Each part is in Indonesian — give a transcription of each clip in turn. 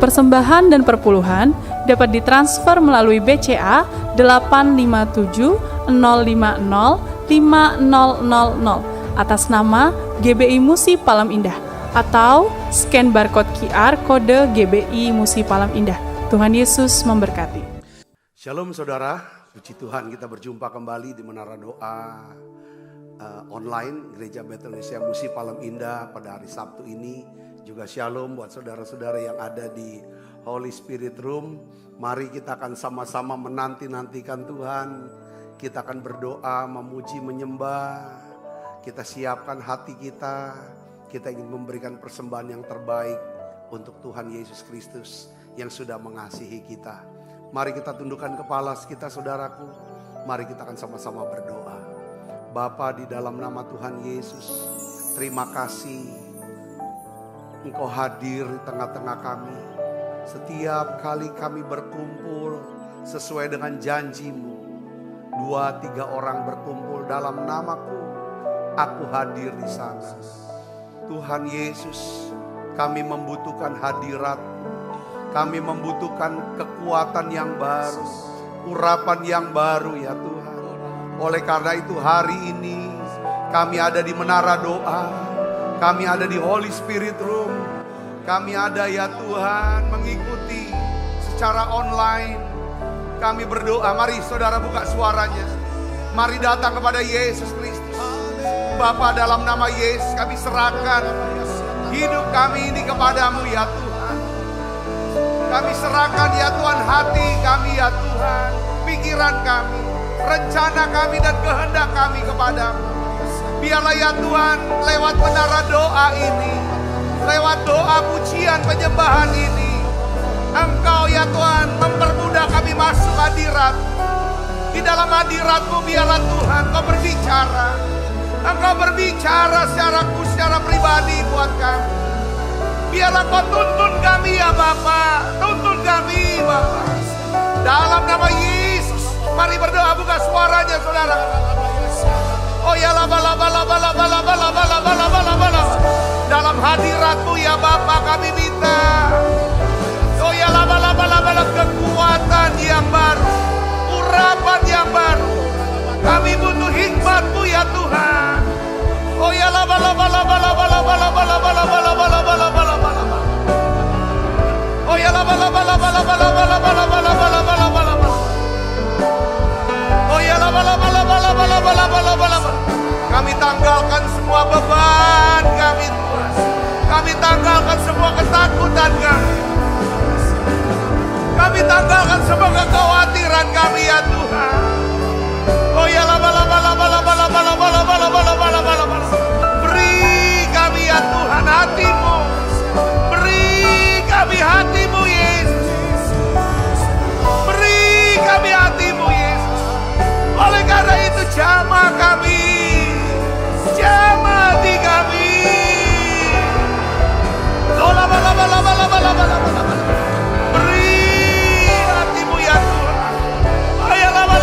Persembahan dan perpuluhan dapat ditransfer melalui BCA 857 050 5000 atas nama GBI Musi Palam Indah atau scan barcode QR kode GBI Musi Palam Indah. Tuhan Yesus memberkati. Shalom saudara, puji Tuhan kita berjumpa kembali di Menara Doa online Gereja Bethel Indonesia Musi Palam Indah pada hari Sabtu ini. Juga shalom buat saudara-saudara yang ada di Holy Spirit Room. Mari kita akan sama-sama menanti-nantikan Tuhan. Kita akan berdoa, memuji, menyembah. Kita siapkan hati kita. Kita ingin memberikan persembahan yang terbaik untuk Tuhan Yesus Kristus yang sudah mengasihi kita. Mari kita tundukkan kepala kita saudaraku. Mari kita akan sama-sama berdoa. Bapa, di dalam nama Tuhan Yesus, terima kasih Engkau hadir di tengah-tengah kami. Setiap kali kami berkumpul sesuai dengan janji-Mu. 2-3 orang berkumpul dalam namaku, aku hadir di sana. Tuhan Yesus, kami membutuhkan hadirat-Mu. Kami membutuhkan kekuatan yang baru, urapan yang baru ya Tuhan. Oleh karena itu hari ini kami ada di Menara Doa. Kami ada di Holy Spirit Room. Kami ada ya Tuhan mengikuti secara online. Kami berdoa, mari saudara buka suaranya. Mari datang kepada Yesus Kristus. Bapa, dalam nama Yesus kami serahkan hidup kami ini kepadamu ya Tuhan. Kami serahkan ya Tuhan hati kami ya Tuhan. Pikiran kami, rencana kami dan kehendak kami kepadamu. Biarlah ya Tuhan lewat menara doa ini, lewat doa pujian penyembahan ini, Engkau ya Tuhan mempermudah kami masuk hadirat. Di dalam hadirat-Mu biarlah Tuhan Engkau berbicara. Engkau berbicara secara pribadi buat kami. Biarlah Engkau tuntun kami ya Bapa, tuntun kami Bapa. Dalam nama Yesus, mari berdoa, buka suaranya saudara. Oh ya laba. Dalam hadirat-Mu ya Bapa kami minta. Oh ya laba kekuatan yang baru, urapan yang baru. Kami butuh hikmat-Mu ya Tuhan. Oh ya laba. Oh ya laba. Oh ya laba. Kami tanggalkan semua beban kami Tuhan. Kami tanggalkan semua ketakutan kami. Kami tanggalkan semua kekhawatiran kami ya Tuhan. Oh ya laba. Beri kami ya Tuhan hati-Mu. Beri kami hati-Mu Yesus. Beri kami hati-Mu Yesus. Oleh karena itu jamah kami. Jamah di kami. Beri hati-Mu ya Tuhan. Ayo laba.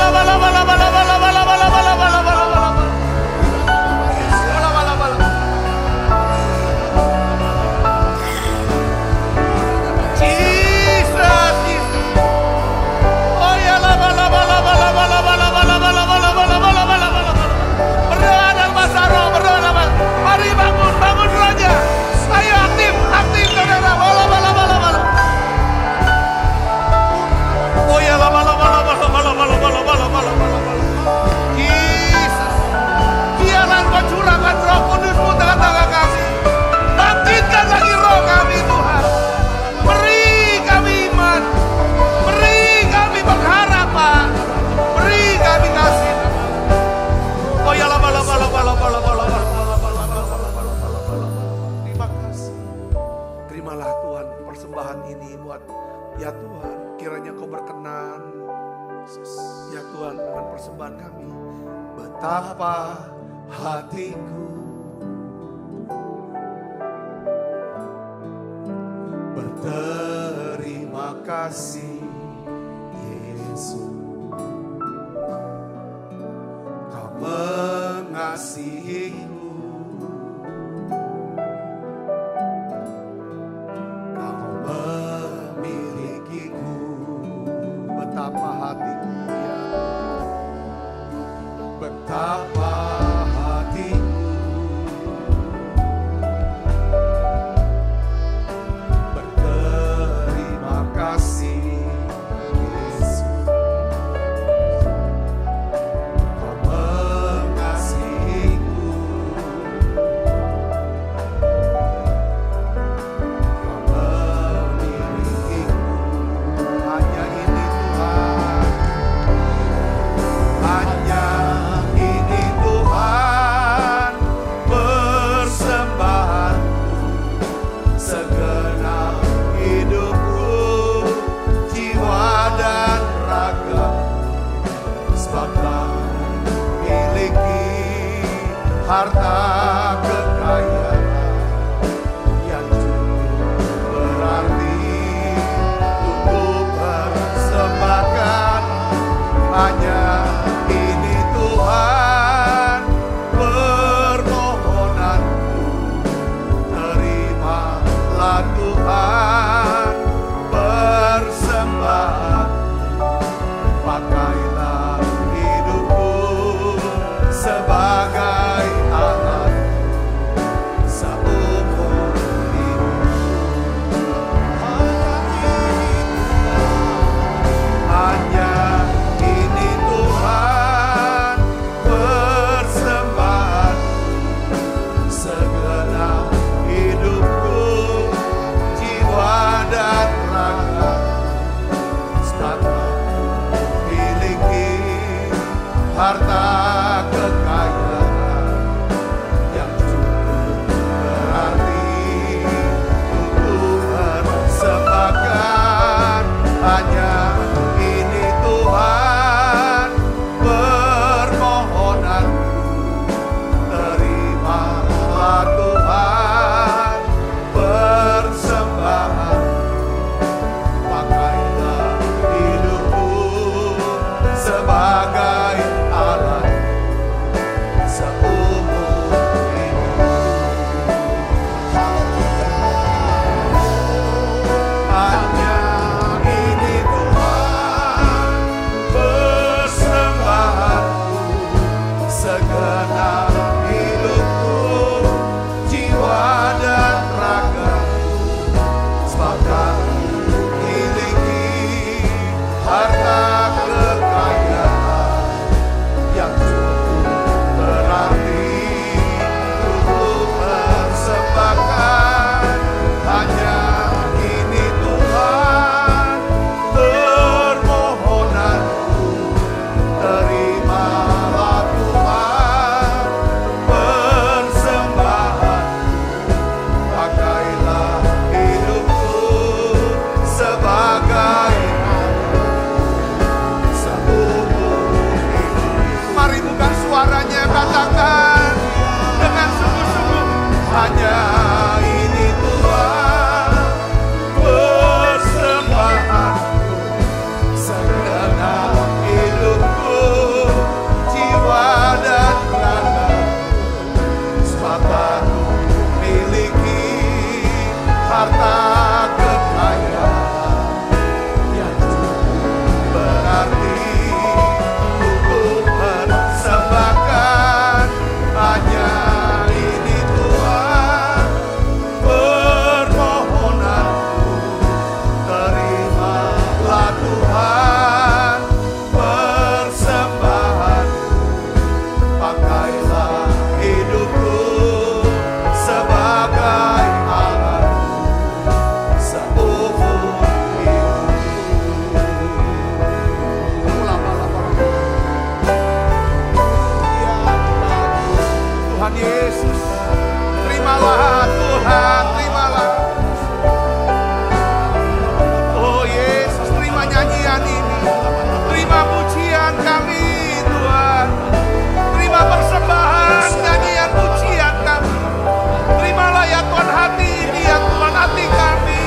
Betapa hatiku berterima kasih Yesus, Kau mengasihiku, Kau harta kekayaan yang cukup berarti untuk persembahkan. Hanya ini Tuhan permohonanku, terimalah Tuhan persembahan. Pakailah hidupku sebagai alat seumur hidup. Hanya ini Tuhan persembahan, segenap hidupku, jiwa dan raga. Miliki harta kekayaan yang cukup berarti untuk persembahkan. Hanya ini Tuhan permohonanku, terimalah Tuhan persembahan. Pakailah hidupku sebagai alat seumur hidup. Hanya ini Tuhan persembahanku, segenap hidupku, jiwa dan ragaku. Sebab miliki harta kekayaan yang cukup berarti untuk persembahkan. Hanya ini Tuhan permohonanku, terimalah Tuhan persembahan. Pakailah hidupku sebagai seumur hidup. Mari bukan suaranya, katakan dengan sungguh-sungguh. Hanya ini Tuhan persembahanku, segenap hidupku, jiwa dan raga. Sebab aku miliki harta kekayaan yang cukup berarti untuk persembahkan. Hanya ini Tuhan permohonanku, terimalah Tuhan persembahan. Pakailah hidupku sebagai alat seumur hidup. Tuhan Yesus, terimalah Tuhan, terimalah. Oh Yesus, terima nyanyian ini, terima pujian kami Tuhan, terima persembahan nyanyian pujian kami. Terimalah ya Tuhan hati ini, ya Tuhan hati kami.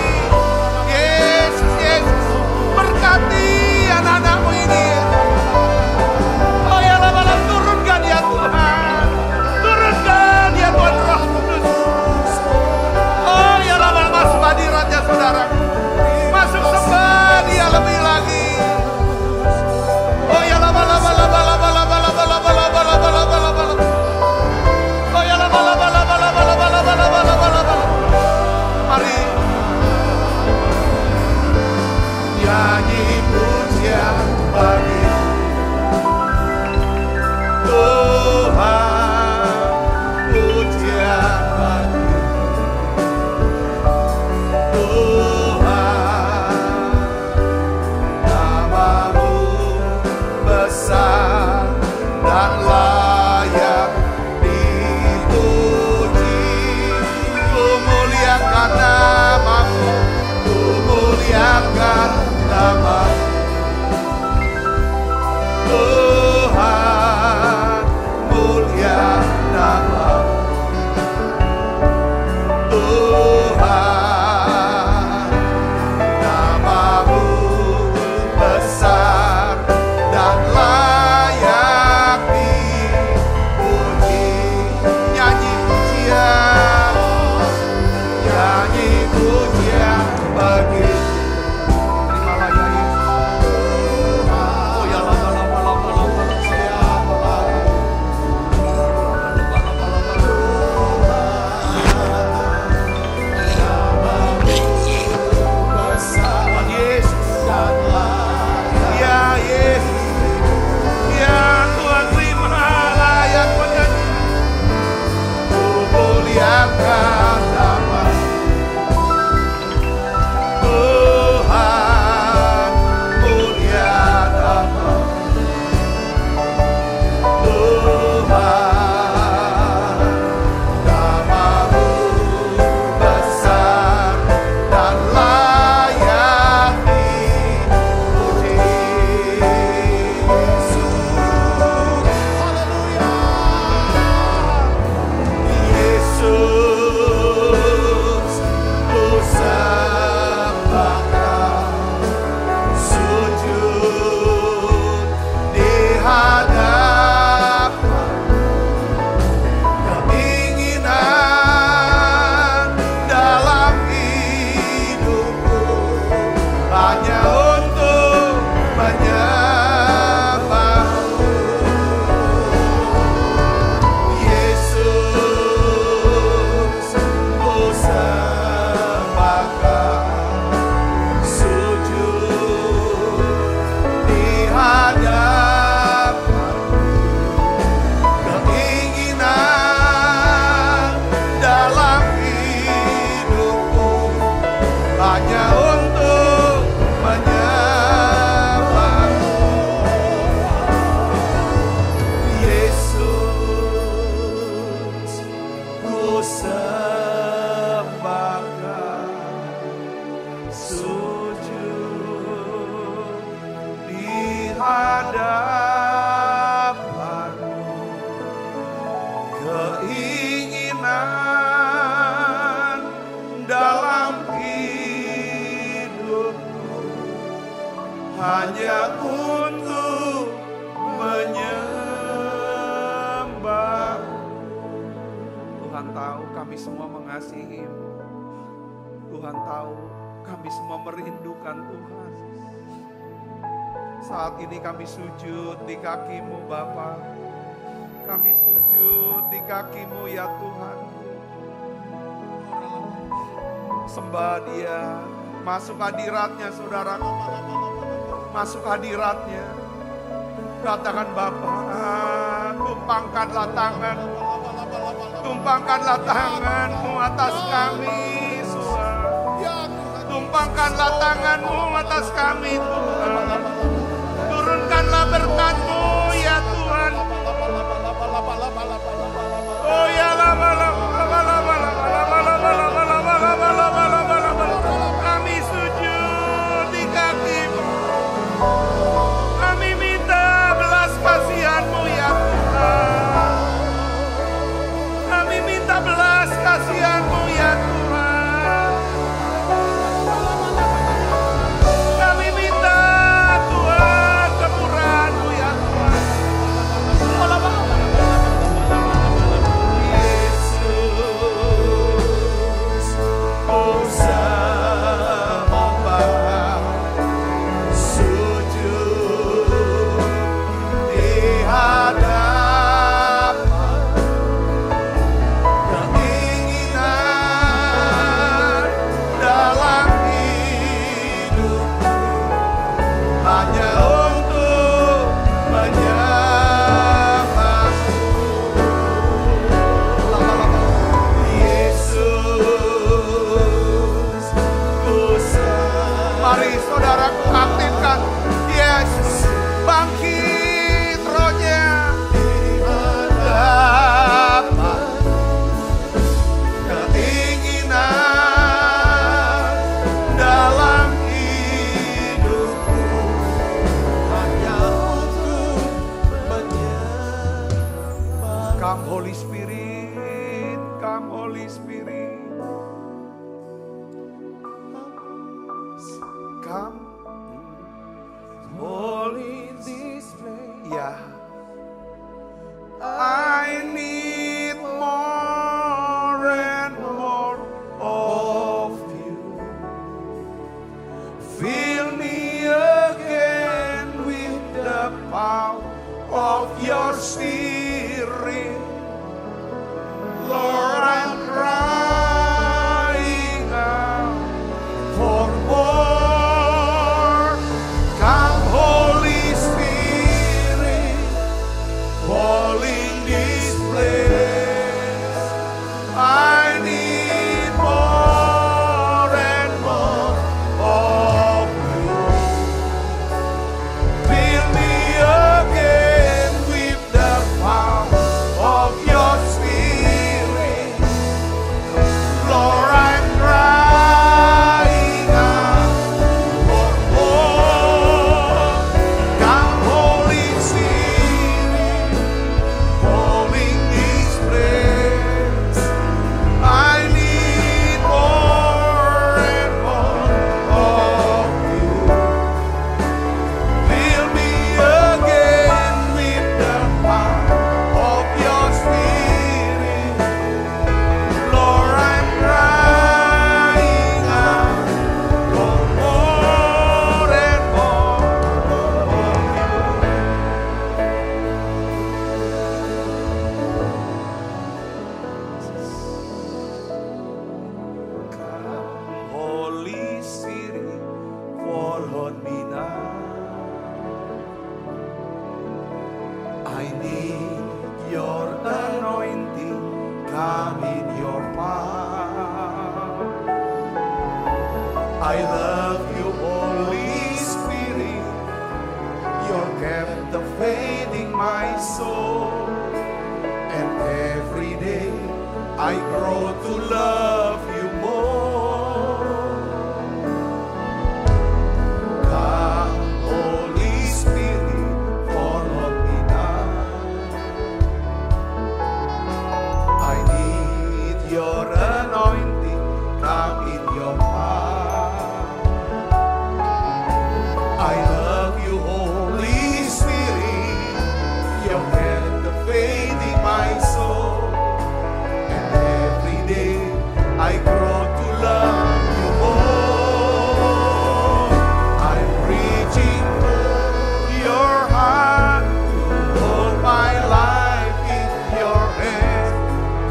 Yesus, Yesus, berkati anak-anakmu ini. Oh ya lama-lama turunkan ya Tuhan, turunkan ya Tuhan Roh Kudus. Oh ya lama-lama masuk hadiratnya saudara, masuk sembah dia lebih lagi. Oh ya lama-lama oh ya lama-lama mari nyanyi pujian bagi Tuhan, pujian bagi Tuhan. Namamu besar dan layak dipuji. Ku muliakan namamu, ku muliakan namamu. hanya untuk menyembah-Mu. Yesus, ku sembahkan, sujud di hadapan-Mu. Keinginan dalam hidupku hanya untuk menyembah-Mu. Yesus, ku sembahkan, sujud di hadapan-Mu. Keinginan dalam hidupku hanya untuk menyembah. Tuhan tahu kami semua mengasihi-Mu. Tuhan tahu kami semua merindukan Tuhan. Saat ini kami sujud di kaki-Mu Bapa. Kami sujud di kaki-Mu ya Tuhan. Sembah Dia. Masuk hadirat-Nya saudara. Masuk hadirat-Nya. Katakan Bapa, tumpangkanlah tangan. Tumpangkanlah tangan-Mu atas kami Tuhan. Tumpangkanlah tangan-Mu atas kami Tuhan. Turunkanlah berkat-Mu ya Tuhan. Oh ya kami sujud di kaki-Mu. Kami minta belas kasihan-Mu ya Tuhan. Kami minta belas kasihan-Mu ya Tuhan. Kami minta Tuhan kemurahan-Mu ya Tuhan. Yesus, ku sembah, sujud di hadapan. Keinginan dalam hidupku hanya untuk menyembah-Mu. Yesus, ku sembah. Mari saudaraku aktifkan. Yesus, bangkit rohnya. Hadapan keinginan dalam hidupku hanya untuk menyembah. Come Holy Spirit, come Holy Spirit, come Holy this place. Yeah. I need more and more of You. Fill me again with the power of Your Spirit. Lord, I'm crying out for more. Come Holy Spirit, fall in this place. I need more and more of You. Fill me again with the power membina. I need your anointing, come in your power. I love you, Holy Spirit, you're captivating my soul. And every day I grow to love you more. Come, Holy Spirit, fall on me now. I need your anointing, come in your power. I love you, Holy Spirit, you're captivating my soul. And every day I grow to love you more. I'm reaching for your heart, to hold my life in your hands,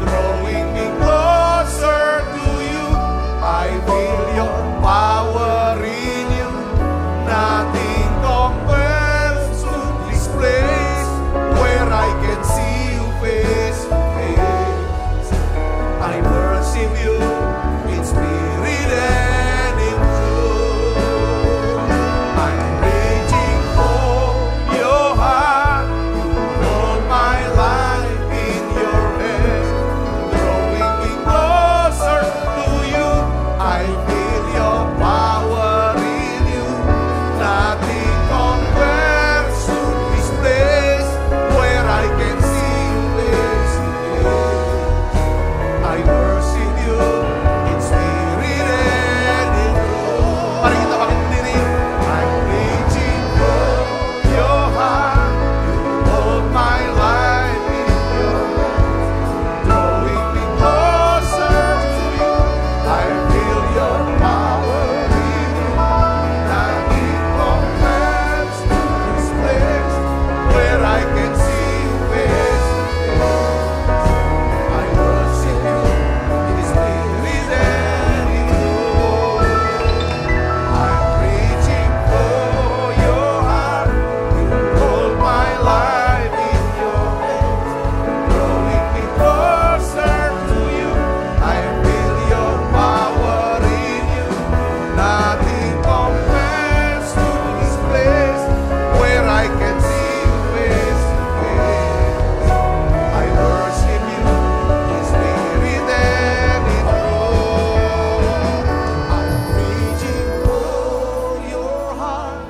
drawing me closer to you. I feel your power in you. Nothing compares to this place where I can see you face to face. I worship you in spirit and in truth. I'm reaching for your heart. You hold my life in your hands, drawing me closer to you. I feel your power in you. Nothing compares to this place where I can see you face to face. I worship you in spirit and in truth. Mari kita bangkit berdiri. I'm reaching for your heart. You hold my life in your hands, drawing me closer to you. I feel your power in you. Nothing compares to this place where I can see you face to face. I worship you in spirit and in truth. I'm reaching for your heart. You hold my life in your hands, drawing me closer to you. I feel your power in you. Nothing compares to this place where I can see you face to face. I worship you in spirit and in truth. I'm reaching for your heart.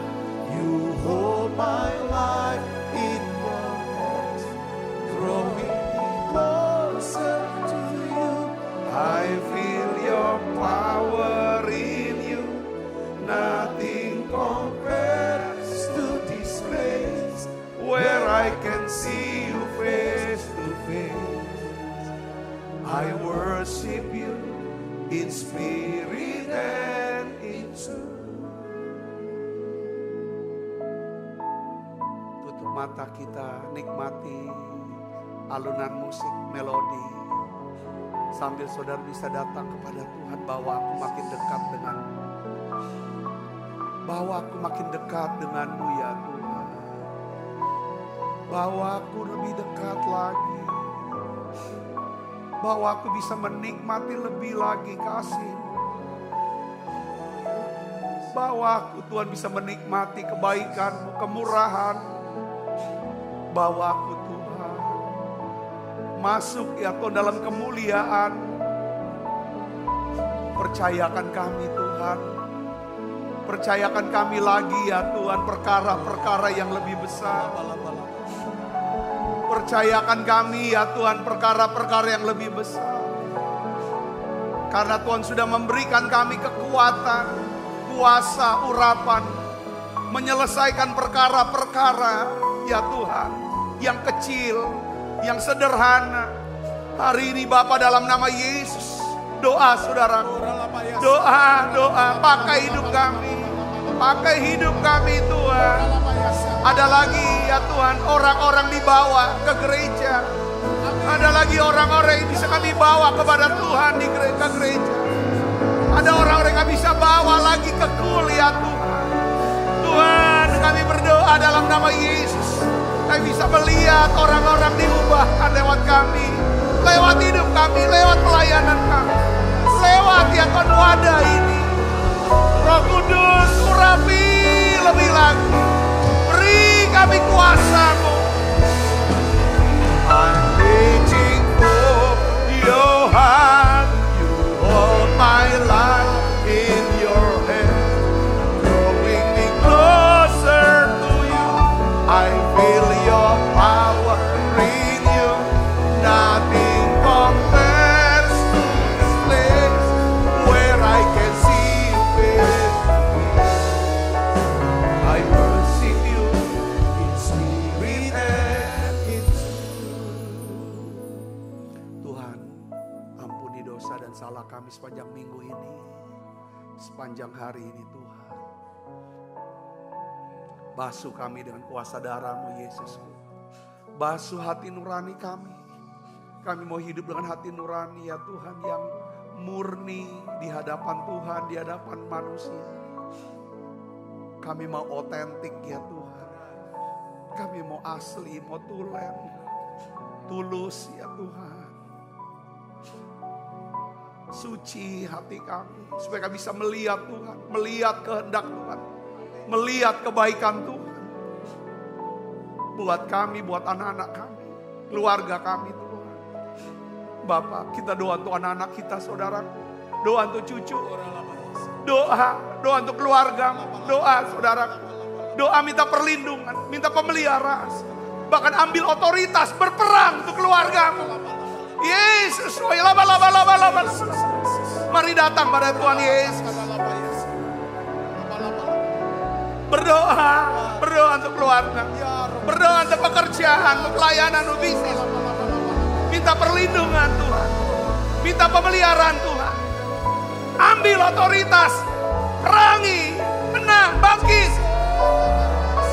You hold my life in your hands, drawing me closer to you. I feel your power in you. Nothing compares to this place where I can see you face to face. I worship you in spirit and in truth. Tutup mata kita, nikmati alunan musik, melodi. Sambil saudara bisa datang kepada Tuhan, bahwa aku makin dekat denganmu. Bahwa aku makin dekat denganmu ya Tuhan. Bahwa aku lebih dekat lagi. Bahwa aku bisa menikmati lebih lagi kasih-Mu. Bahwa aku Tuhan bisa menikmati kebaikan-Mu, kemurahan-Mu. Bahwa aku Tuhan masuk ya Tuhan dalam kemuliaan. Percayakan kami Tuhan. Percayakan kami lagi ya Tuhan perkara-perkara yang lebih besar. Percayakan kami ya Tuhan perkara-perkara yang lebih besar. Karena Tuhan sudah memberikan kami kekuatan, kuasa, urapan, menyelesaikan perkara-perkara ya Tuhan, yang kecil, yang sederhana. Hari ini Bapa, dalam nama Yesus, doa saudaraku, doa, pakai hidup kami. Pakai hidup kami Tuhan. Ada lagi ya Tuhan orang-orang dibawa ke gereja. Ada lagi orang-orang yang bisa kami bawa kepada Tuhan di gereja. Ada orang-orang yang bisa bawa lagi ke kuliah Tuhan. nama Yesus. Kami bisa melihat orang-orang diubahkan lewat kami, lewat hidup kami, lewat pelayanan kami, lewat ya Tuhan wadah ini. Roh Kudus, urapi lebih lagi, beri kami kuasa-Mu. I'm reaching for your hand, you hold my life in your hand, drawing me closer to you. I feel your power in you, nothing compares to this place where I can see you face to face. I worship you in spirit and in truth. Tuhan, ampuni dosa dan salah kami sepanjang minggu ini, sepanjang hari ini Tuhan. Basuh kami dengan kuasa darah-Mu Yesus. Basuh hati nurani kami. Kami mau hidup dengan hati nurani ya Tuhan, yang murni di hadapan Tuhan, di hadapan manusia. Kami mau otentik ya Tuhan. Kami mau asli, mau tulen, tulus ya Tuhan. Suci hati kami, supaya kami bisa melihat Tuhan, melihat kehendak Tuhan, melihat kebaikan Tuhan. Buat kami, buat anak-anak kami, keluarga kami Tuhan. Bapak, kita doa untuk anak-anak kita, saudaraku. Doa untuk cucu. Doa untuk keluarga. Doa saudaraku. Doa minta perlindungan, minta pemeliharaan. Bahkan ambil otoritas, berperang untuk keluargamu. Yesus, mari datang pada Tuhan Yesus. Berdoa untuk keluarga, berdoa untuk pekerjaan, untuk pelayanan, untuk bisnis. Minta perlindungan Tuhan, minta pemeliharaan Tuhan. Ambil otoritas, perangi, menang, bangkit.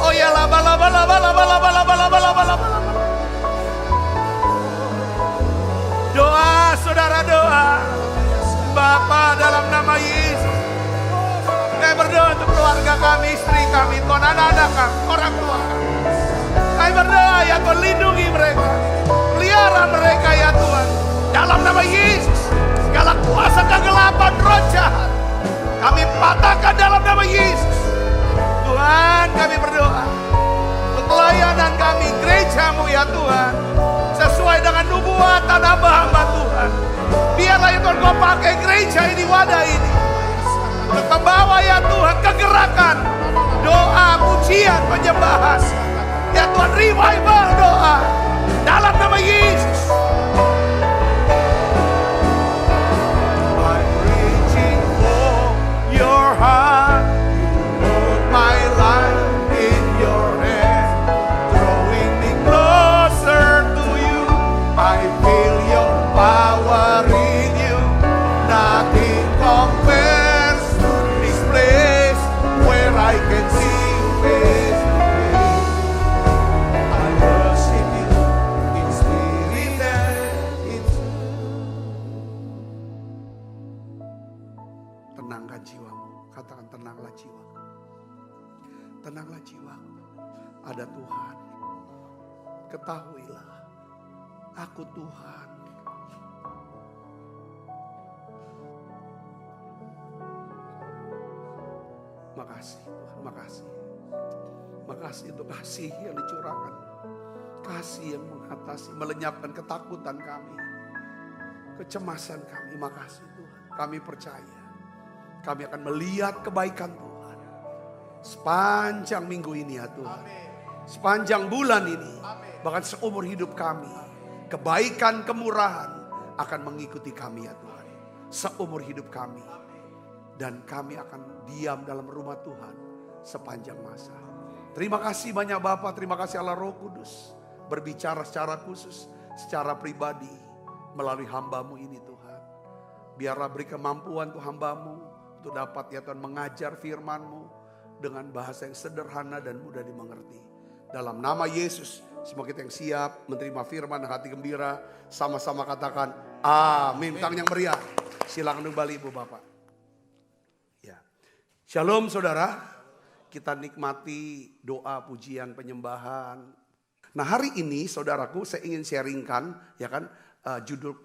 Oh ya laba. Doa, saudara doa. Bapa, dalam nama Yesus, kami berdoa untuk keluarga kami, istri kami, Tuhan, anak-anak kami, orang tua kami. Kami berdoa ya Tuhan, lindungi mereka, pelihara mereka ya Tuhan. Dalam nama Yesus, segala kuasa kegelapan, roh jahat, kami patahkan dalam nama Yesus. Tuhan, kami berdoa untuk pelayanan kami, gereja-Mu ya Tuhan, sesuai dengan nubuatan hamba-hamba Tuhan. Biarlah ya Tuhan Kau pakai gereja ini, wadah ini, untuk membawa ya Tuhan kegerakan, doa, pujian, penyembahan. Ya Tuhan, revival doa dalam nama Yesus. I'm reaching for your hand, you hold my life in your hand, drawing me closer to you. I feel your power in you, nothing compares to this place where I can see you face to face. I worship you in spirit and in truth. Tenangkan jiwamu, katakan tenanglah jiwaku. Tenanglah jiwaku, ada Tuhan. Ketahuilah, aku Tuhan. Makasih Tuhan, makasih. Makasih untuk kasih yang dicurahkan. Kasih yang mengatasi, melenyapkan ketakutan kami, kecemasan kami. Makasih Tuhan, kami percaya kami akan melihat kebaikan Tuhan sepanjang minggu ini ya Tuhan. Sepanjang bulan ini, bahkan seumur hidup kami, kebaikan, kemurahan akan mengikuti kami ya Tuhan. Seumur hidup kami. Dan kami akan diam dalam rumah Tuhan sepanjang masa. Terima kasih banyak Bapa, terima kasih Allah Roh Kudus. Berbicara secara khusus, secara pribadi melalui hamba-Mu ini Tuhan. Biarlah beri kemampuan untuk hamba-Mu untuk dapat ya Tuhan mengajar firman-Mu dengan bahasa yang sederhana dan mudah dimengerti. Dalam nama Yesus, semua kita yang siap menerima firman dan hati gembira, sama-sama katakan amin. Tangan yang meriah. Silakan kembali Ibu Bapak. Ya. Shalom saudara. kita nikmati doa, pujian, penyembahan. Nah hari ini saudaraku saya ingin sharingkan ya kan judul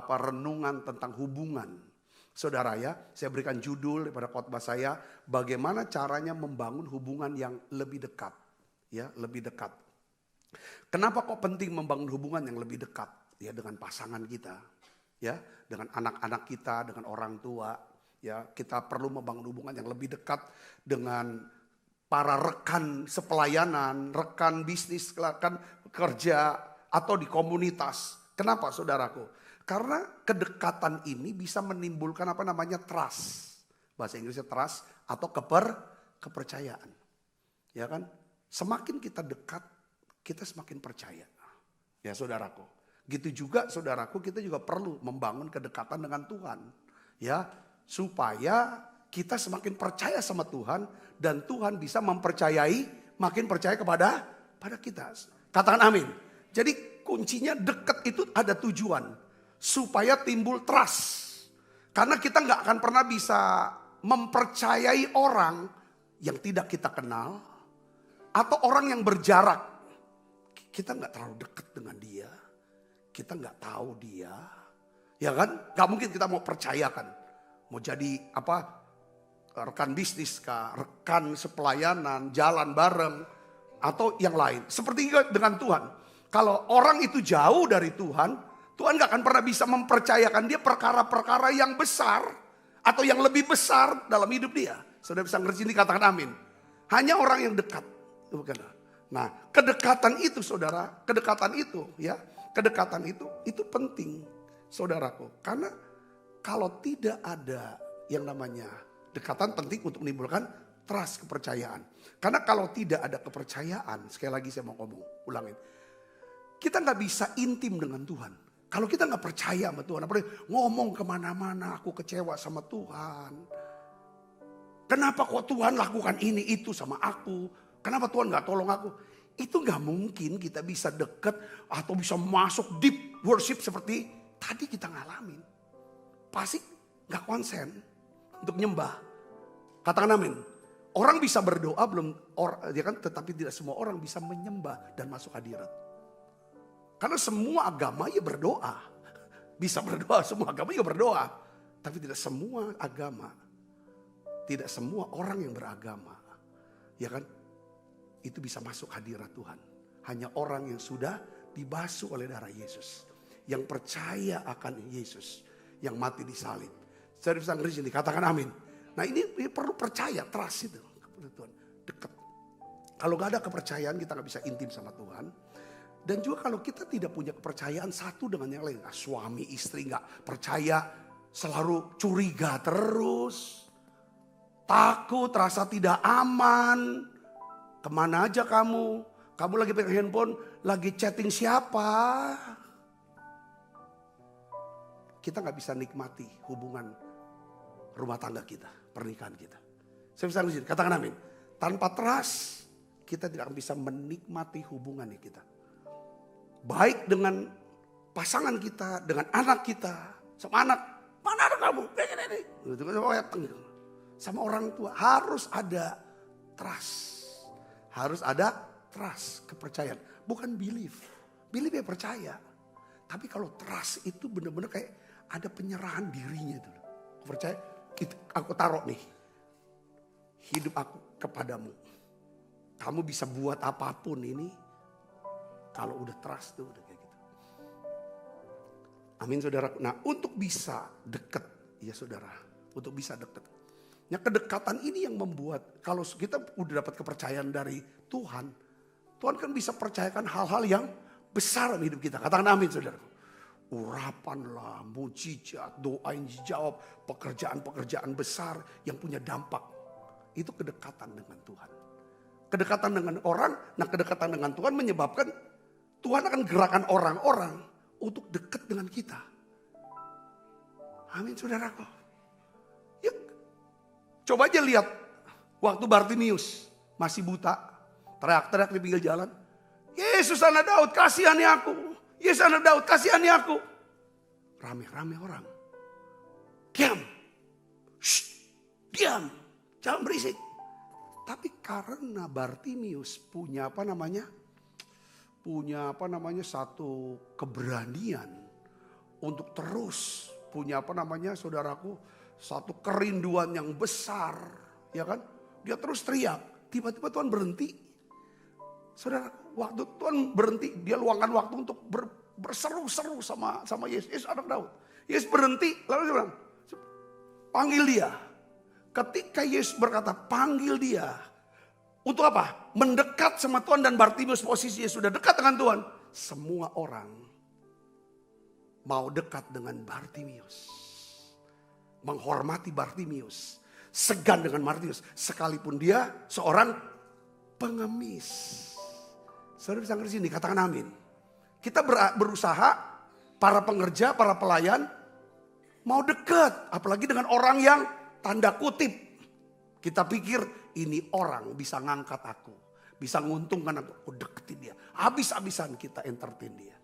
renungan tentang hubungan. Saudara ya, saya berikan judul daripada khotbah saya, bagaimana caranya membangun hubungan yang lebih dekat. Ya, lebih dekat. Kenapa kok penting membangun hubungan yang lebih dekat ya dengan pasangan kita, ya, dengan anak-anak kita, dengan orang tua, ya, kita perlu membangun hubungan yang lebih dekat dengan para rekan sepelayanan, rekan bisnis, rekan kerja atau di komunitas. Kenapa saudaraku? Karena kedekatan ini bisa menimbulkan trust. Bahasa Inggrisnya trust atau kepercayaan. Ya kan? Semakin kita dekat, kita semakin percaya. Ya saudaraku. Gitu juga saudaraku, kita juga perlu membangun kedekatan dengan Tuhan. Ya, supaya kita semakin percaya sama Tuhan dan Tuhan bisa makin percaya kepada kita. Katakan amin. Jadi kuncinya dekat itu ada tujuan supaya timbul trust. Karena kita nggak akan pernah bisa mempercayai orang yang tidak kita kenal atau orang yang berjarak. Kita nggak terlalu dekat dengan dia, kita nggak tahu dia, ya kan? Nggak mungkin kita mau percayakan, mau jadi rekan bisnis kah, rekan sepelayanan, jalan bareng, atau yang lain. Seperti dengan Tuhan. Kalau orang itu jauh dari Tuhan, Tuhan gak akan pernah bisa mempercayakan dia perkara-perkara yang besar. Atau yang lebih besar dalam hidup dia. Saudara bisa ngerti ini, katakan amin. Hanya orang yang dekat. Nah kedekatan itu saudara, kedekatan itu penting saudaraku. Karena kalau tidak ada yang namanya dekatan penting untuk menimbulkan trust, kepercayaan. Karena kalau tidak ada kepercayaan, sekali lagi saya mau ulangin. Kita gak bisa intim dengan Tuhan. Kalau kita gak percaya sama Tuhan, apalagi ngomong kemana-mana, aku kecewa sama Tuhan. Kenapa kok Tuhan lakukan ini itu sama aku? Kenapa Tuhan gak tolong aku? Itu gak mungkin kita bisa deket atau bisa masuk deep worship seperti tadi kita ngalamin. Pasti gak konsen untuk nyembah. Katakan amin. Orang bisa berdoa tetapi tidak semua orang bisa menyembah dan masuk hadirat. Karena semua agama ya berdoa. Bisa berdoa, semua agama ya berdoa. Tapi tidak semua agama. Tidak semua orang yang beragama. Ya kan? Itu bisa masuk hadirat Tuhan. Hanya orang yang sudah dibasuh oleh darah Yesus. Yang percaya akan Yesus. Yang mati di salib. Saya bisa ngerti ini, katakan amin. Nah ini perlu percaya, trust itu. Dekat. Kalau gak ada kepercayaan kita gak bisa intim sama Tuhan. Dan juga kalau kita tidak punya kepercayaan satu dengan yang lain. Suami istri gak percaya, selalu curiga terus. Takut, rasa tidak aman. Kemana aja kamu? Kamu lagi pegang handphone, lagi chatting siapa? Kita gak bisa nikmati hubungan rumah tangga kita, pernikahan kita. Saya bisa ngomong, katakan amin. Tanpa trust, kita tidak akan bisa menikmati hubungannya kita. Baik dengan pasangan kita, dengan anak kita. Sama anak, mana anak kamu? Sama orang tua, harus ada trust. Harus ada trust, kepercayaan. Bukan belief. Belief ya percaya. Tapi kalau trust itu benar-benar kayak ada penyerahan dirinya itu. Percaya, aku taruh nih. Hidup aku kepadamu. Kamu bisa buat apapun ini. Kalau udah trust tuh udah kayak gitu. Amin saudara. Nah untuk bisa deket. Ya saudara. Untuk bisa deket. Nah kedekatan ini yang membuat. Kalau kita udah dapat kepercayaan dari Tuhan. Tuhan kan bisa percayakan hal-hal yang besar dalam hidup kita. Katakan amin saudara. Urapan lah, mujizat, doa yang dijawab. Pekerjaan-pekerjaan besar yang punya dampak. Itu kedekatan dengan Tuhan. Kedekatan dengan orang. Nah kedekatan dengan Tuhan menyebabkan Tuhan akan gerakan orang-orang untuk dekat dengan kita. Amin saudaraku. Yuk. Coba aja lihat waktu Bartimius masih buta. Teriak-teriak di pinggir jalan. Yesus anak Daud kasihani aku. Yesus anak Daud kasihani aku. Rame-rame orang. Diam. Shh, diam. Jangan berisik. Tapi karena Bartimius punya satu keberanian untuk terus punya saudaraku, satu kerinduan yang besar, ya kan? Dia terus teriak, tiba-tiba Tuhan berhenti. Saudara, waktu Tuhan berhenti, dia luangkan waktu untuk berseru-seru sama Yesus. Yesus anak Daud. Yesus berhenti, lalu dia bilang, panggil dia. Ketika Yesus berkata, panggil dia. Untuk apa? Mendekat sama Tuhan, dan Bartimius posisinya sudah dekat dengan Tuhan. Semua orang mau dekat dengan Bartimius. Menghormati Bartimius. Segan dengan Bartimius. Sekalipun dia seorang pengemis. Saudara bisa ngerti sini, katakan amin. Kita berusaha, para pengerja, para pelayan, mau dekat. Apalagi dengan orang yang tanda kutip. Kita pikir ini orang bisa ngangkat aku. Bisa nguntungkan aku. Aku deketin dia. Habis-habisan kita entertain dia.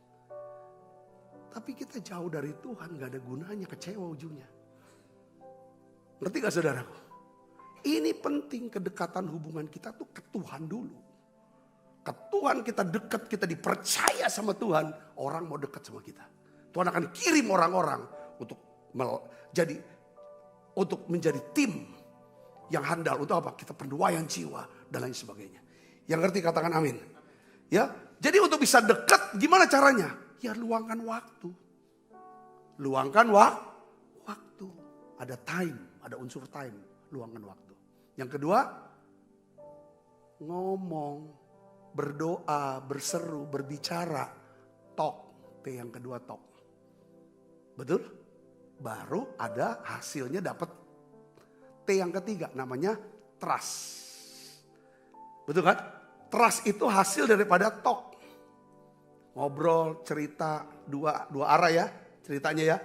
Tapi kita jauh dari Tuhan, gak ada gunanya, kecewa ujungnya. Ngerti gak saudaraku? Ini penting, kedekatan hubungan kita tuh ke Tuhan dulu. Ke Tuhan kita dekat, kita dipercaya sama Tuhan, orang mau dekat sama kita. Tuhan akan kirim orang-orang untuk menjadi tim yang handal. Untuk apa? Kita penduaian jiwa dan lain sebagainya. Yang ngerti katakan amin. Ya, jadi untuk bisa dekat gimana caranya? Ya luangkan waktu. Luangkan waktu. Ada time, ada unsur time. Luangkan waktu. Yang kedua, ngomong. Berdoa, berseru, berbicara, talk. T yang kedua talk. Betul? Baru ada hasilnya dapat T yang ketiga namanya trust. Betul kan? Trust itu hasil daripada talk. Ngobrol, cerita, dua arah ya ceritanya ya.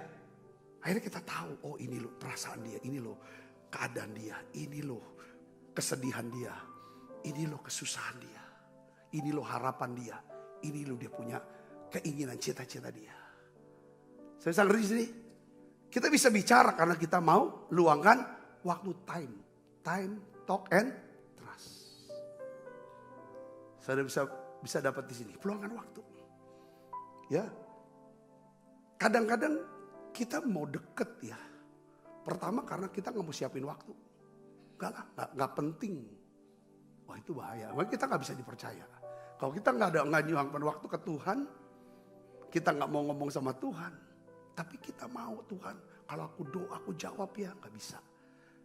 Akhirnya kita tahu, oh ini loh perasaan dia, ini loh keadaan dia, ini loh kesedihan dia, ini loh kesusahan dia. Ini loh harapan dia. Ini loh dia punya keinginan, cita-cita dia. Saya bisa ngerti di sini. Kita bisa bicara karena kita mau luangkan waktu time. Time, talk, and trust. Saya bisa dapat di sini. Luangkan waktu. Ya. Kadang-kadang kita mau deket ya. Pertama karena kita nggak mau siapin waktu. Nggak penting. Wah itu bahaya. Wah, kita nggak bisa dipercaya. Kalau kita nggak nyuangkan waktu ke Tuhan, kita nggak mau ngomong sama Tuhan. Tapi kita mau Tuhan, kalau aku doa aku jawab ya, nggak bisa.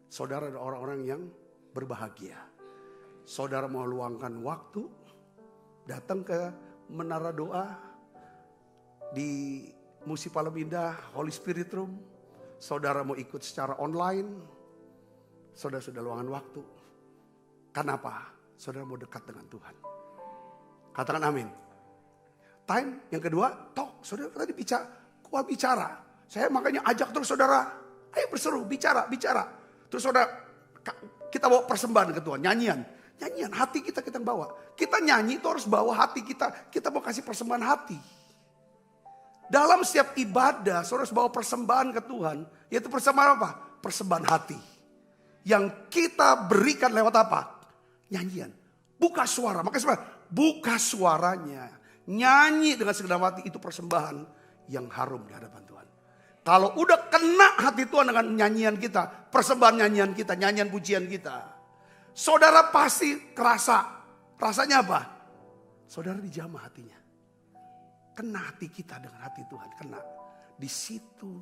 Saudara ada orang-orang yang berbahagia. Saudara mau luangkan waktu, datang ke menara doa di Musi Palem Indah, Holy Spirit Room. Saudara mau ikut secara online, saudara sudah luangkan waktu. Kenapa? Saudara mau dekat dengan Tuhan. Katakan amin. Time yang kedua, talk. Saudara tadi bicara. Saya makanya ajak terus saudara. Ayo berseru, bicara. Terus saudara, kita bawa persembahan ke Tuhan. Nyanyian, hati kita bawa. Kita nyanyi itu harus bawa hati kita. Kita mau kasih persembahan hati. Dalam setiap ibadah, saudara harus bawa persembahan ke Tuhan. Yaitu persembahan apa? Persembahan hati. Yang kita berikan lewat apa? Nyanyian. Buka suara. Makanya sebenarnya buka suaranya. Nyanyi dengan segenap hati, itu persembahan yang harum di hadapan Tuhan. Kalau udah kena hati Tuhan dengan nyanyian kita, persembahan nyanyian kita, nyanyian pujian kita, saudara pasti kerasa. Rasanya apa? Saudara dijamah hatinya. Kena hati kita dengan hati Tuhan, kena. Di situ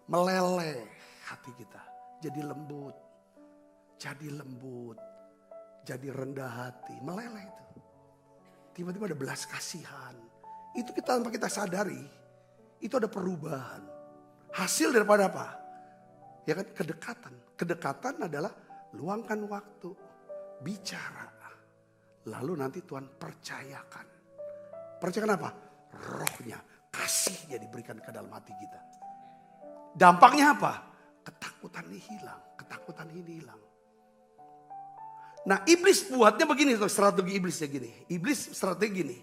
meleleh hati kita. Jadi lembut. Jadi rendah hati, meleleh itu. Tiba-tiba ada belas kasihan. Itu kita tanpa kita sadari, itu ada perubahan. Hasil daripada apa? Ya kan, kedekatan. Kedekatan adalah luangkan waktu, bicara. Lalu nanti Tuhan percayakan. Percayakan apa? Rohnya, kasihnya diberikan ke dalam hati kita. Dampaknya apa? Ketakutan ini hilang. Nah iblis buatnya begini, strategi iblisnya gini. Iblis strategi gini.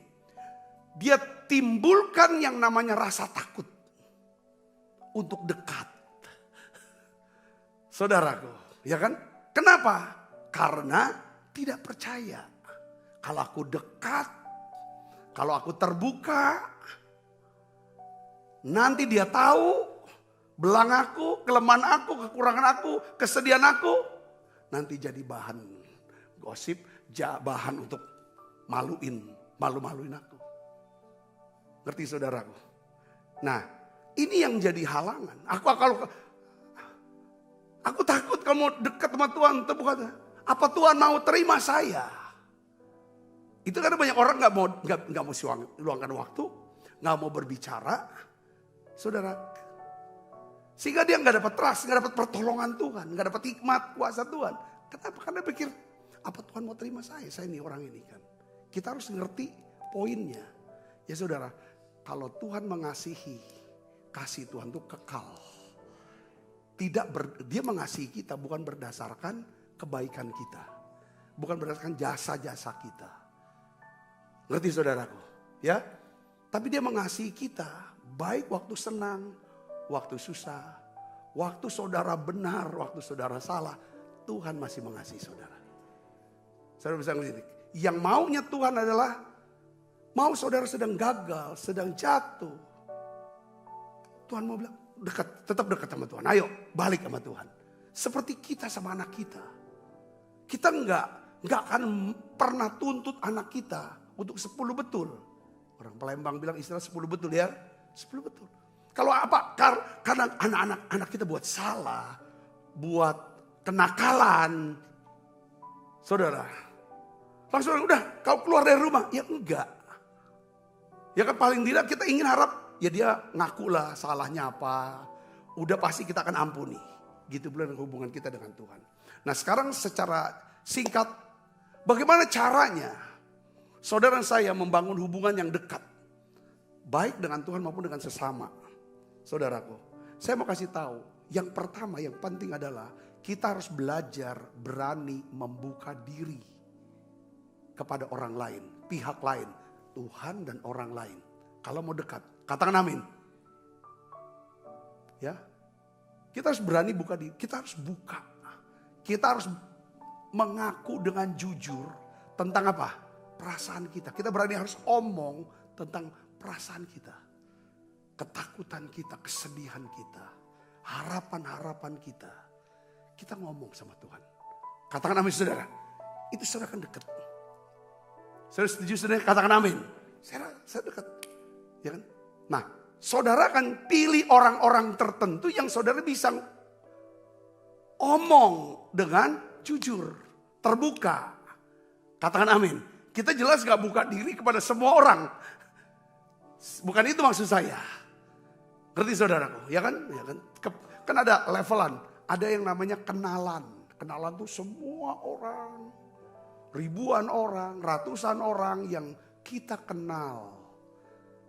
Dia timbulkan yang namanya rasa takut untuk dekat. Saudaraku, ya kan? Kenapa? Karena tidak percaya. Kalau aku dekat, kalau aku terbuka, nanti dia tahu belang aku, kelemahan aku, kekurangan aku, kesedihan aku. Nanti jadi bahan gosip, bahan untuk malu-maluin aku. Ngerti saudaraku? Nah, ini yang jadi halangan. Aku takut kamu dekat sama Tuhan. Apa Tuhan mau terima saya? Itu karena banyak orang nggak mau luangkan waktu, nggak mau berbicara, saudara. Sehingga dia nggak dapat trust, nggak dapat pertolongan Tuhan, nggak dapat hikmat kuasa Tuhan. Kenapa? Karena pikir apa Tuhan mau terima saya? Saya ini orang ini kan. Kita harus ngerti poinnya. Ya saudara, kalau Tuhan mengasihi, kasih Tuhan itu kekal. Dia mengasihi kita bukan berdasarkan kebaikan kita. Bukan berdasarkan jasa-jasa kita. Ngerti saudaraku? Ya. Tapi dia mengasihi kita baik waktu senang, waktu susah, waktu saudara benar, waktu saudara salah. Tuhan masih mengasihi saudara. Saudara bisa ngerti? Yang maunya Tuhan adalah mau saudara sedang gagal, sedang jatuh. Tuhan mau bilang, tetap dekat sama Tuhan. Ayo balik sama Tuhan. Seperti kita sama anak kita. Kita enggak akan pernah tuntut anak kita untuk 10 betul. Orang Palembang bilang istilah 10 betul ya. 10 betul. Kalau apa? Karena anak kita buat salah. Buat kenakalan. Saudara. Langsung udah kau keluar dari rumah. Ya enggak. Ya kan paling tidak kita ingin harap. Ya dia ngakulah salahnya apa. Udah pasti kita akan ampuni. Gitu pula hubungan kita dengan Tuhan. Nah sekarang secara singkat. Bagaimana caranya saudara saya membangun hubungan yang dekat. Baik dengan Tuhan maupun dengan sesama. Saudaraku. Saya mau kasih tahu. Yang pertama yang penting adalah. Kita harus belajar berani membuka diri. Kepada orang lain. Pihak lain. Tuhan dan orang lain. Kalau mau dekat. Katakan amin. Ya. Kita harus berani buka diri. Kita harus buka. Kita harus mengaku dengan jujur. Tentang apa? Perasaan kita. Kita berani harus omong tentang perasaan kita. Ketakutan kita. Kesedihan kita. Harapan-harapan kita. Kita ngomong sama Tuhan. Katakan amin saudara. Itu saudara kan dekat. Saudara setuju saudara? Katakan amin. Saya dekat. Ya kan? Nah, saudara akan pilih orang-orang tertentu yang saudara bisa omong dengan jujur, terbuka. Katakan amin. Kita jelas gak buka diri kepada semua orang. Bukan itu maksud saya. Ngerti saudaraku? Ya kan? Ya kan? Kan ada levelan. Ada yang namanya kenalan. Kenalan tuh semua orang. Ribuan orang, ratusan orang yang kita kenal.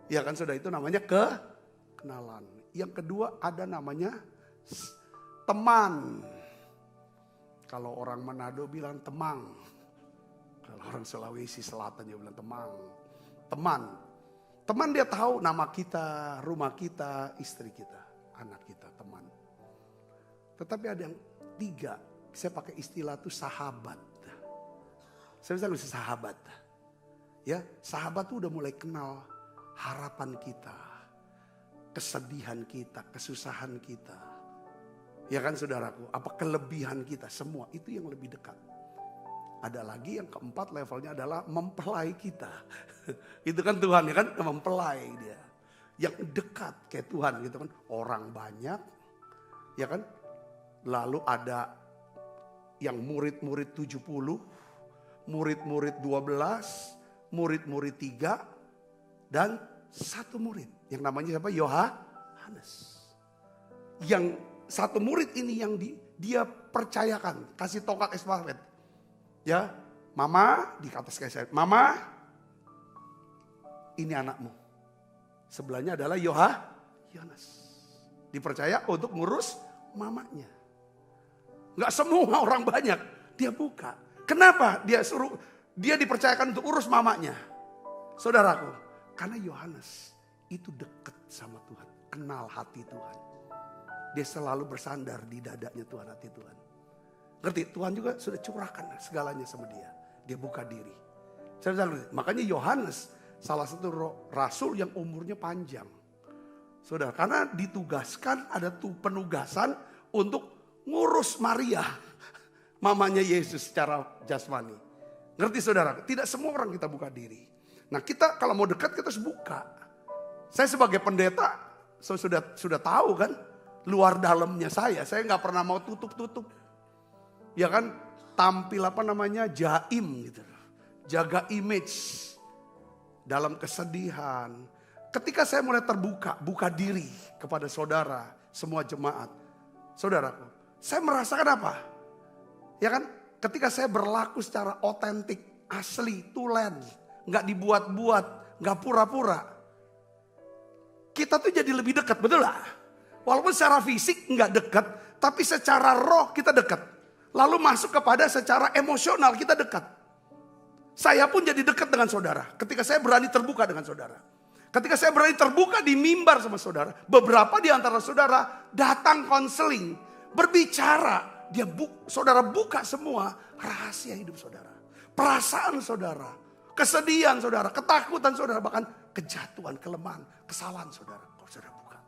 Ya kan saudara, itu namanya kenalan. Yang kedua ada namanya teman. Kalau orang Manado bilang temang. Kalau orang Sulawesi Selatan dia bilang temang. Teman. Teman dia tahu nama kita, rumah kita, istri kita, anak kita, teman. Tetapi ada yang 3. Saya pakai istilah itu sahabat. Saya bisa sahabat. Ya, sahabat tuh udah mulai kenal harapan kita, kesedihan kita, kesusahan kita. Ya kan saudaraku, apa kelebihan kita, semua itu yang lebih dekat. Ada lagi yang keempat levelnya adalah mempelai kita. Itu kan Tuhan ya kan, mempelai dia. Yang dekat kayak Tuhan gitu kan, orang banyak. Ya kan, lalu ada yang murid-murid 70, murid-murid 12, murid-murid 3. Dan 1 murid yang namanya siapa? Yohanes. Yang 1 murid ini yang dia percayakan, kasih tongkat estafet. Ya, mama di atas kayak mama, ini anakmu. Sebelahnya adalah Yohanes. Dipercaya untuk ngurus mamanya. Gak semua orang banyak dia buka. Kenapa dia dipercayakan untuk urus mamanya? Saudaraku. Karena Yohanes itu dekat sama Tuhan. Kenal hati Tuhan. Dia selalu bersandar di dadanya Tuhan, hati Tuhan. Ngerti? Tuhan juga sudah curahkan segalanya sama dia. dia buka diri. Makanya Yohanes salah satu rasul yang umurnya panjang. Saudara, karena ditugaskan, ada penugasan untuk ngurus Maria, mamanya Yesus secara jasmani. Ngerti saudara? Tidak semua orang kita buka diri. Nah kita kalau mau dekat kita harus buka. Saya sebagai pendeta sudah tahu kan luar dalamnya saya nggak pernah mau tutup. Ya kan tampil jaim gitu. Jaga image dalam kesedihan. Ketika saya mulai buka diri kepada saudara, semua jemaat, saudaraku, saya merasakan apa? Ya kan, ketika saya berlaku secara otentik, asli, tulen, nggak dibuat-buat, nggak pura-pura, kita tuh jadi lebih dekat, betul lah? Walaupun secara fisik nggak dekat, tapi secara roh kita dekat. Lalu masuk kepada secara emosional kita dekat. Saya pun jadi dekat dengan saudara, ketika saya berani terbuka dengan saudara. Ketika saya berani terbuka di mimbar sama saudara, beberapa di antara saudara datang konseling, berbicara, saudara buka semua rahasia hidup saudara, perasaan saudara, kesedihan saudara, ketakutan saudara, bahkan kejatuhan, kelemahan, kesalahan saudara. Kalau saudara buka,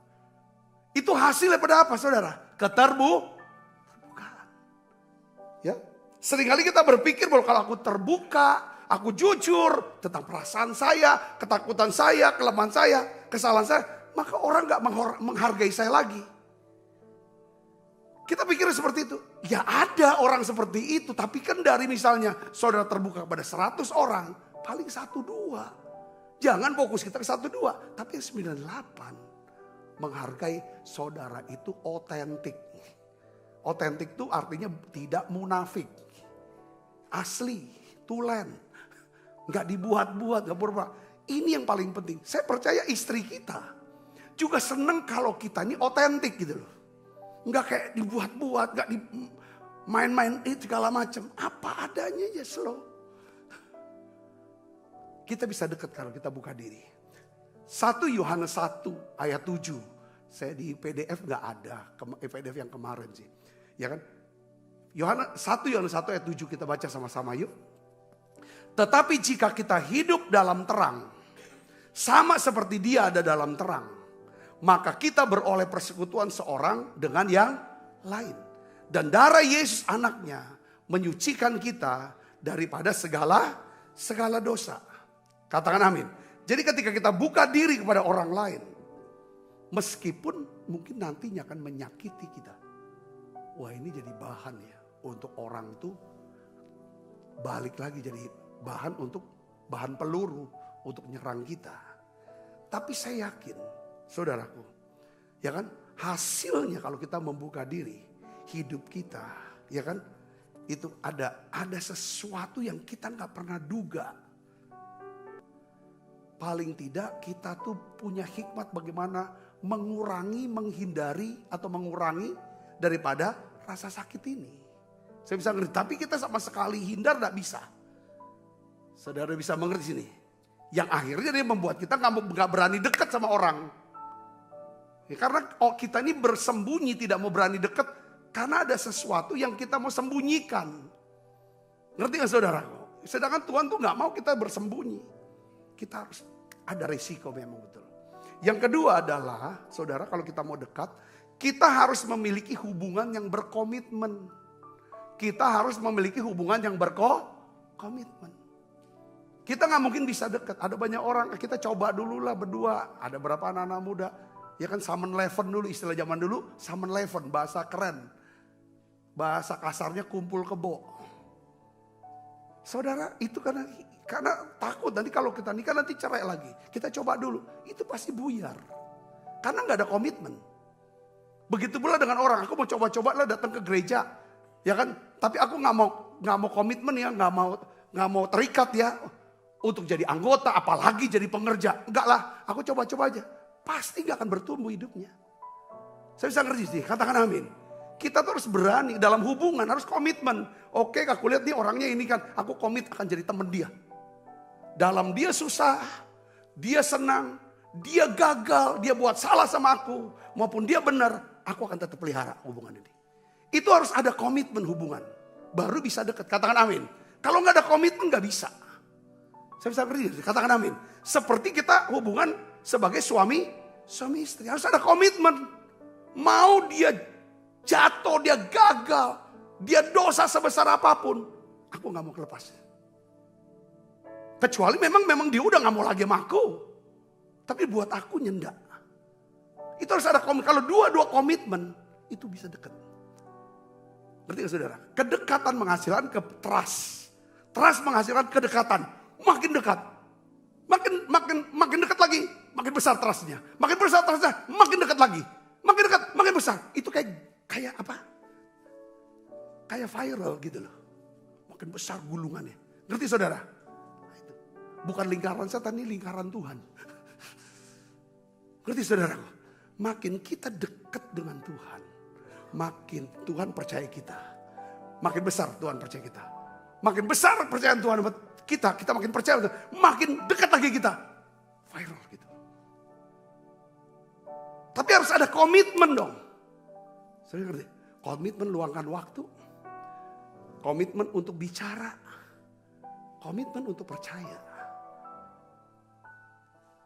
itu hasilnya pada apa saudara? Keterbukaan. Ya, seringkali kita berpikir bahwa kalau aku terbuka, aku jujur tentang perasaan saya, ketakutan saya, kelemahan saya, kesalahan saya, maka orang gak menghargai saya lagi. Kita pikir seperti itu. Ya ada orang seperti itu, tapi kan dari misalnya saudara terbuka kepada 100 orang, paling 1-2. Jangan fokus kita ke 1-2, tapi 98 menghargai saudara itu otentik. Otentik itu artinya tidak munafik, asli, tulen. Gak dibuat-buat, gak pura-pura. Ini yang paling penting. Saya percaya istri kita juga seneng kalau kita ini otentik gitu loh. Gak kayak dibuat-buat, gak di main-main segala macam. Apa adanya ya slow. Kita bisa dekat kalau kita buka diri. 1 Yohanes 1 ayat 7. Saya di PDF gak ada, PDF yang kemarin sih. Ya kan? 1 Yohanes 1 ayat 7 kita baca sama-sama yuk. Tetapi jika kita hidup dalam terang, sama seperti dia ada dalam terang, maka kita beroleh persekutuan seorang dengan yang lain. Dan darah Yesus anaknya menyucikan kita daripada segala dosa. Katakan amin. Jadi ketika kita buka diri kepada orang lain, meskipun mungkin nantinya akan menyakiti kita. Wah ini jadi bahan ya untuk orang tuh balik lagi jadi bahan peluru untuk menyerang kita. Tapi saya yakin, saudaraku, ya kan, hasilnya kalau kita membuka diri, hidup kita, ya kan, itu ada sesuatu yang kita nggak pernah duga. Paling tidak kita tuh punya hikmat bagaimana menghindari atau mengurangi daripada rasa sakit ini. Saya bisa ngerti, tapi kita sama sekali hindar nggak bisa. Saudara bisa mengerti sini. Yang akhirnya dia membuat kita nggak berani dekat sama orang. Ya, karena kita ini bersembunyi, tidak mau berani dekat. Karena ada sesuatu yang kita mau sembunyikan. Ngerti gak saudara? Sedangkan Tuhan tuh nggak mau kita bersembunyi. Kita harus ada resiko memang betul. Yang kedua adalah, saudara kalau kita mau dekat, kita harus memiliki hubungan yang berkomitmen. Kita harus memiliki hubungan yang berkomitmen. Kita gak mungkin bisa dekat. Ada banyak orang, kita coba dulu lah berdua. Ada berapa anak-anak muda. Ya kan Summon Eleven dulu, istilah zaman dulu. Summon Eleven, bahasa keren. Bahasa kasarnya kumpul kebo. Saudara, itu karena takut. Nanti kalau kita nikah nanti cerai lagi. Kita coba dulu. Itu pasti buyar. Karena gak ada komitmen. Begitu pula dengan orang. Aku mau coba-coba lah datang ke gereja. Ya kan, tapi aku gak mau komitmen ya. Gak mau terikat ya. Untuk jadi anggota, apalagi jadi pengerja. Enggak lah, aku coba-coba aja. Pasti gak akan bertumbuh hidupnya. Saya bisa ngerti sih, katakan amin. Kita tuh harus berani dalam hubungan, harus komitmen. Oke, aku lihat nih orangnya ini kan, aku komit akan jadi teman dia. Dalam dia susah, dia senang, dia gagal, dia buat salah sama aku. Maupun dia benar, aku akan tetap pelihara hubungan ini. Itu harus ada komitmen hubungan. Baru bisa dekat, katakan amin. Kalau nggak ada komitmen nggak bisa. Saya bisa berdiri, katakan amin. Seperti kita hubungan sebagai suami istri. Harus ada komitmen. Mau dia jatuh, dia gagal, dia dosa sebesar apapun, aku nggak mau lepasnya. Kecuali memang dia udah nggak mau lagi sama aku. Tapi buat aku nyendak. Itu harus ada komitmen. Kalau dua komitmen, itu bisa dekat. Ngerti gak saudara? Kedekatan menghasilkan trust. Trust menghasilkan kedekatan. Makin dekat. Makin dekat lagi. Makin besar trustnya. Makin besar trustnya. Makin dekat lagi. Makin dekat, makin besar. Itu kayak apa? Kayak viral gitu loh. Makin besar gulungannya. Ngerti saudara? Bukan lingkaran setan, ini lingkaran Tuhan. Ngerti saudara? Makin kita dekat dengan Tuhan, makin Tuhan percaya kita. Makin besar Tuhan percaya kita. Makin besar percayaan Tuhan buat kita makin percaya. Makin dekat lagi kita. Viral gitu. Tapi harus ada komitmen dong. Saya ngerti. Komitmen luangkan waktu. Komitmen untuk bicara. Komitmen untuk percaya.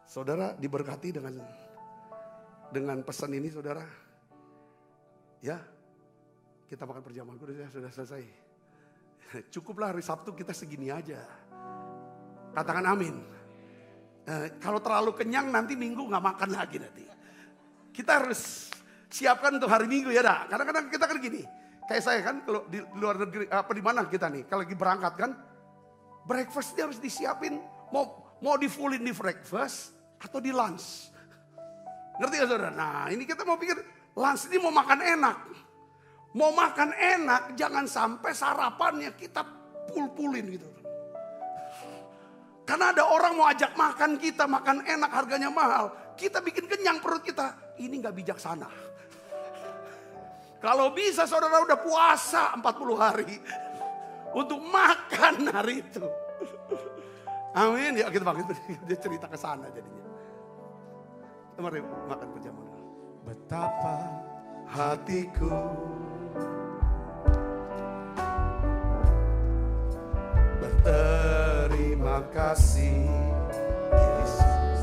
Saudara diberkati dengan pesan ini saudara. Ya, kita makan perjamuan sudah selesai. Cukuplah hari Sabtu kita segini aja. Katakan amin. Kalau terlalu kenyang nanti Minggu gak makan lagi nanti. Kita harus siapkan untuk hari Minggu ya dah. Kadang-kadang kita kan gini. Kayak saya kan kalau di luar negeri, apa di mana kita nih. Kalau lagi berangkat kan. Breakfast dia harus disiapin. Mau di fullin di breakfast atau di lunch. Ngerti gak saudara? Nah ini kita mau pikir lunch ini mau makan enak. Mau makan enak jangan sampai sarapannya kita pul-pulin gitu. Karena ada orang mau ajak makan kita, makan enak harganya mahal. Kita bikin kenyang perut kita. Ini gak bijaksana. Kalau bisa saudara udah puasa 40 hari. Untuk makan hari itu. Amin. Ya kita makin dia cerita ke sana jadinya. Mari makan perjamuan. Betapa hatiku berterima kasih Yesus.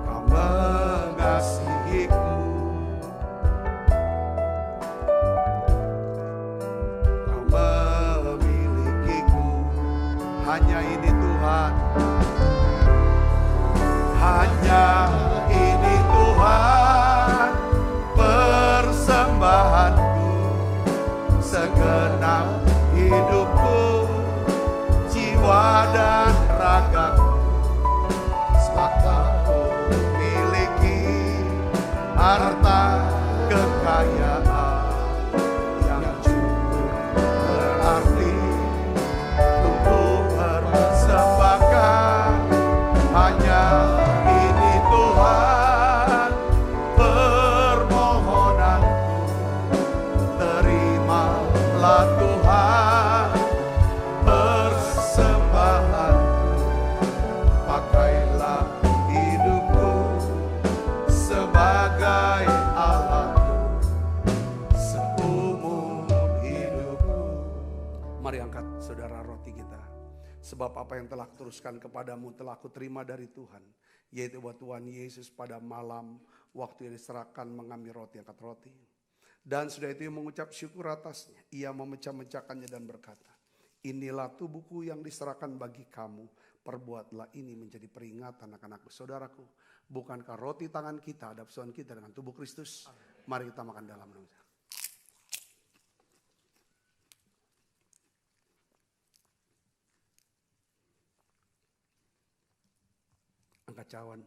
Kau mengasihiku. Kau memilikiku. Hanya ini Tuhan. Hanya ini Tuhan persembahanku, segenap hidupku, jiwa dan ragaku. Sebab ku miliki harta kekayaan yang cukup berarti untuk persembahkan. Hanya ini Tuhan permohonanku, terimalah Tuhan persembahanku, pakailah hidupku sebagai alatku seumur hidupku. Mari angkat saudara roti kita. Sebab apa yang telah kuteruskan kepadamu telah kuterima dari Tuhan. Yaitu bahwa Tuhan Yesus pada malam waktu yang diserahkan mengambil roti, angkat roti. Dan sudah itu mengucap syukur atasnya. Ia memecah-mecahkannya dan berkata, inilah tubuhku yang diserahkan bagi kamu. Perbuatlah ini menjadi peringatan akan aku. Saudaraku, bukankah roti tangan kita ada persoalan kita dengan tubuh Kristus? Mari kita makan dalam nama. Angkat cawan.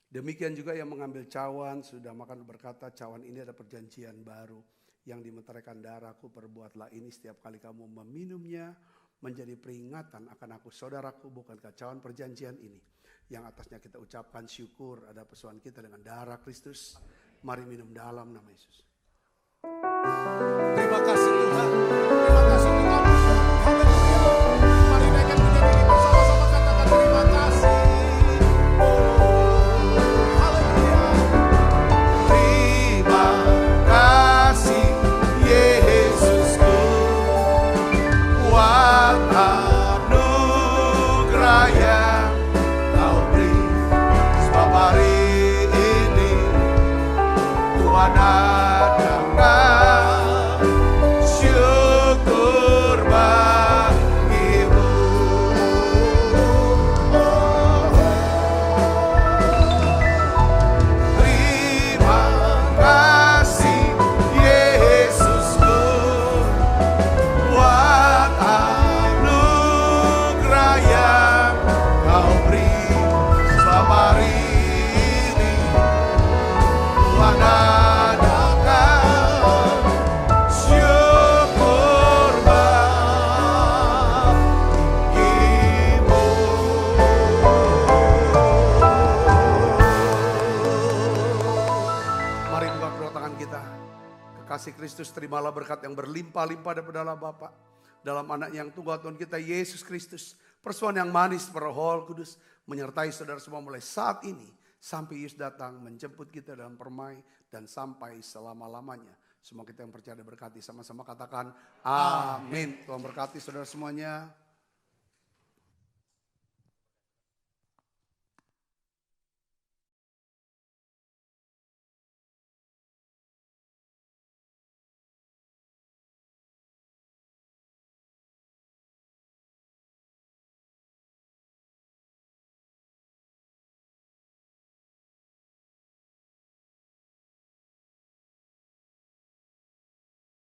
Demikian juga yang mengambil cawan sudah makan berkata, cawan ini ada perjanjian baru yang dimeteraikan darahku. Perbuatlah ini setiap kali kamu meminumnya menjadi peringatan akan aku. Saudaraku, bukankah cawan perjanjian ini yang atasnya kita ucapkan syukur ada persoalan kita dengan darah Kristus. Mari minum dalam nama Yesus. Terima kasih Tuhan. Terima kasih Tuhan. Haleluya. Mari naikkan pujian ini bersama-sama, katakan terima kasih. Terima kasih Yesusku, Kristus, terimalah berkat yang berlimpah-limpah daripada Allah Bapa. Dalam anak yang tunggal Tuhan kita Yesus Kristus. Persoalan yang manis Roh Kudus menyertai saudara semua mulai saat ini. Sampai Yesus datang menjemput kita dalam permai dan sampai selama-lamanya. Semua kita yang percaya berkati sama-sama katakan amin. Tuhan berkati saudara semuanya.